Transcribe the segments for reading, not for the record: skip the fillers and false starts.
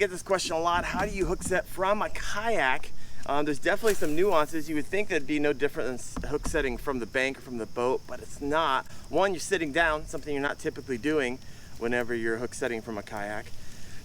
I get this question a lot. How do you hook set from a kayak? There's definitely some nuances. You would think that'd be no different than hook setting from the bank or from the boat, but it's not. One, you're sitting down, something you're not typically doing whenever you're hook setting from a kayak.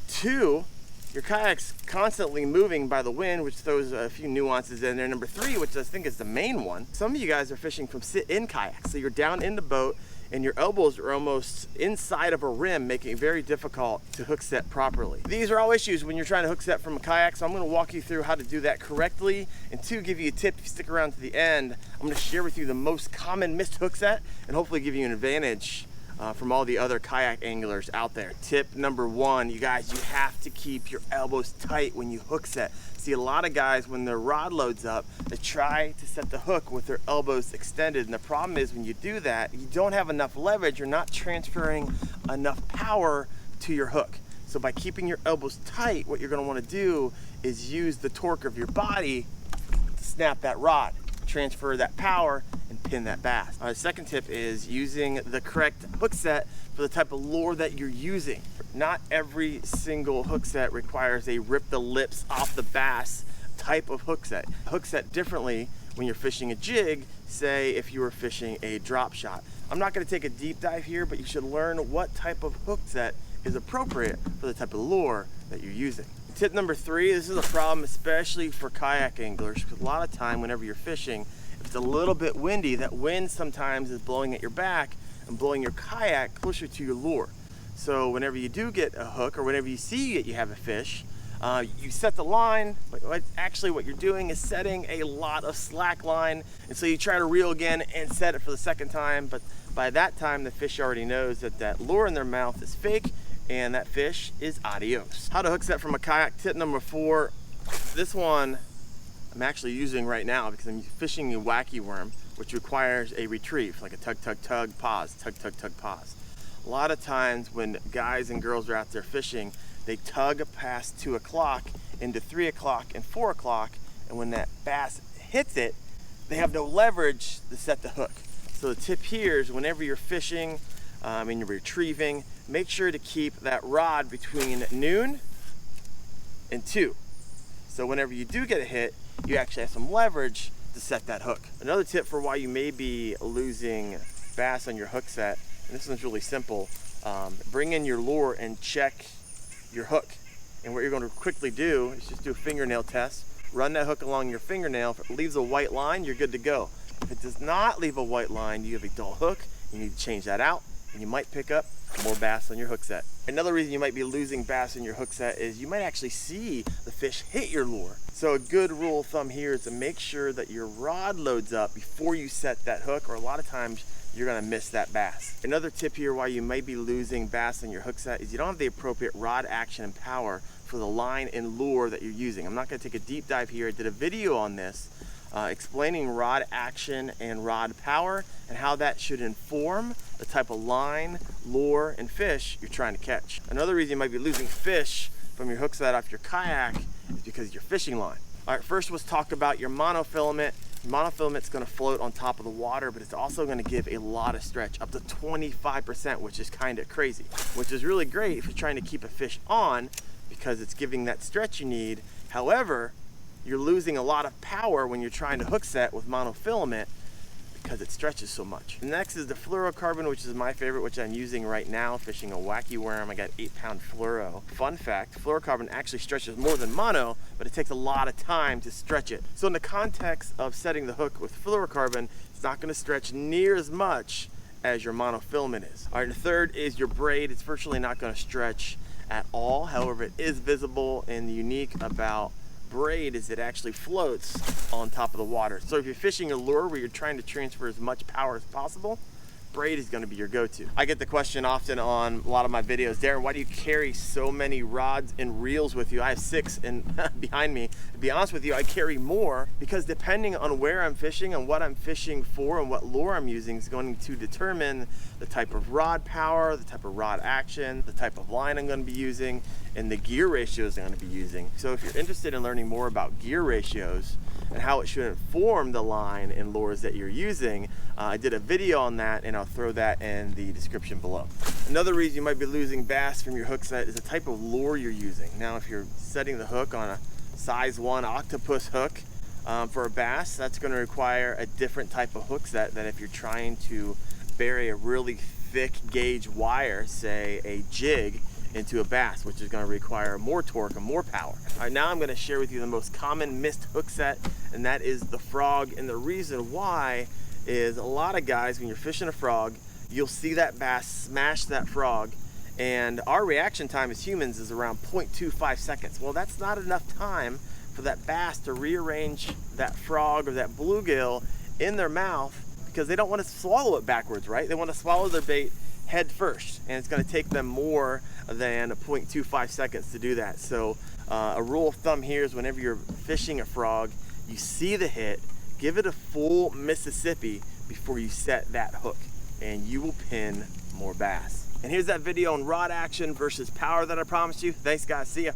Two, your kayak's constantly moving by the wind, which throws a few nuances in there. Number three, which I think is the main one, some of you guys are fishing from sit-in kayaks. So you're down in the boat and your elbows are almost inside of a rim, making it very difficult to hook set properly. These are all issues when you're trying to hook set from a kayak, so I'm gonna walk you through how to do that correctly, and two, give you a tip. If you stick around to the end, I'm gonna share with you the most common missed hook set and hopefully give you an advantage from all the other kayak anglers out there. Tip number one, you guys, you have to keep your elbows tight when you hook set. See, a lot of guys, when their rod loads up, they try to set the hook with their elbows extended, and the problem is when you do that, you don't have enough leverage, you're not transferring enough power to your hook. So by keeping your elbows tight, what you're gonna wanna do is use the torque of your body to snap that rod, transfer that power, and pin that bass. The second tip is using the correct hook set for the type of lure that you're using. Not every single hook set requires a rip the lips off the bass type of hook set. Hook set differently when you're fishing a jig, say if you were fishing a drop shot. I'm not gonna take a deep dive here, but you should learn what type of hook set is appropriate for the type of lure that you're using. Tip number three, this is a problem especially for kayak anglers, because a lot of time whenever you're fishing, if it's a little bit windy, that wind sometimes is blowing at your back and blowing your kayak closer to your lure. So whenever you do get a hook, or whenever you see that you have a fish, you set the line, but actually what you're doing is setting a lot of slack line, and so you try to reel again and set it for the second time, but by that time the fish already knows that that lure in their mouth is fake, and that fish is adios. How to hook set from a kayak. Tip number four, this one I'm actually using right now because I'm fishing a wacky worm, which requires a retrieve, like a tug, tug, tug, pause, tug, tug, tug, pause. A lot of times when guys and girls are out there fishing, they tug past 2 o'clock into 3 o'clock and 4 o'clock, and when that bass hits it, they have no leverage to set the hook. So the tip here is whenever you're fishing and you're retrieving, make sure to keep that rod between noon and 2. So whenever you do get a hit, you actually have some leverage to set that hook. Another tip for why you may be losing bass on your hook set, and this one's really simple, bring in your lure and check your hook. And what you're going to quickly do is just do a fingernail test, run that hook along your fingernail. If it leaves a white line, you're good to go. If it does not leave a white line, you have a dull hook, you need to change that out, and you might pick up more bass on your hook set. Another reason you might be losing bass in your hook set is you might actually see the fish hit your lure. So a good rule of thumb here is to make sure that your rod loads up before you set that hook, or a lot of times you're gonna miss that bass. Another tip here why you might be losing bass on your hook set is you don't have the appropriate rod action and power for the line and lure that you're using. I'm not gonna take a deep dive here. I did a video on this explaining rod action and rod power and how that should inform the type of line, lure, and fish you're trying to catch. Another reason you might be losing fish from your hook set off your kayak is because of your fishing line. All right, first let's talk about your monofilament. Monofilament's gonna float on top of the water, but it's also gonna give a lot of stretch, up to 25%, which is kind of crazy, which is really great if you're trying to keep a fish on because it's giving that stretch you need. However, you're losing a lot of power when you're trying to hook set with monofilament because it stretches so much. Next is the fluorocarbon, which is my favorite, which I'm using right now fishing a wacky worm. I got 8-pound fluoro. Fun fact, fluorocarbon actually stretches more than mono, but it takes a lot of time to stretch it. So in the context of setting the hook with fluorocarbon, it's not gonna stretch near as much as your monofilament is. All right, the third is your braid. It's virtually not gonna stretch at all. However, it is visible, and the unique about braid is it actually floats on top of the water. So if you're fishing a lure where you're trying to transfer as much power as possible, braid is going to be your go-to. I get the question often on a lot of my videos, Daren, why do you carry so many rods and reels with you? I have 6 behind me. To be honest with you, I carry more because depending on where I'm fishing and what I'm fishing for and what lure I'm using is going to determine the type of rod power, the type of rod action, the type of line I'm going to be using, and the gear ratios I'm going to be using. So if you're interested in learning more about gear ratios and how it should inform the line and lures that you're using, I did a video on that, and I'll throw that in the description below. Another reason you might be losing bass from your hook set is the type of lure you're using. Now, if you're setting the hook on a size 1 octopus hook for a bass, that's going to require a different type of hook set than if you're trying to bury a really thick gauge wire, say a jig, into a bass, which is going to require more torque and more power. All right, now I'm going to share with you the most common missed hook set, and that is the frog. And the reason why is a lot of guys, when you're fishing a frog, you'll see that bass smash that frog, and our reaction time as humans is around 0.25 seconds. Well, that's not enough time for that bass to rearrange that frog or that bluegill in their mouth, because they don't want to swallow it backwards, right? They want to swallow their bait head first, and it's going to take them more than 0.25 seconds to do that. So a rule of thumb here is whenever you're fishing a frog, you see the hit, give it a full Mississippi before you set that hook, and you will pin more bass. And here's that video on rod action versus power that I promised you. Thanks guys, see ya.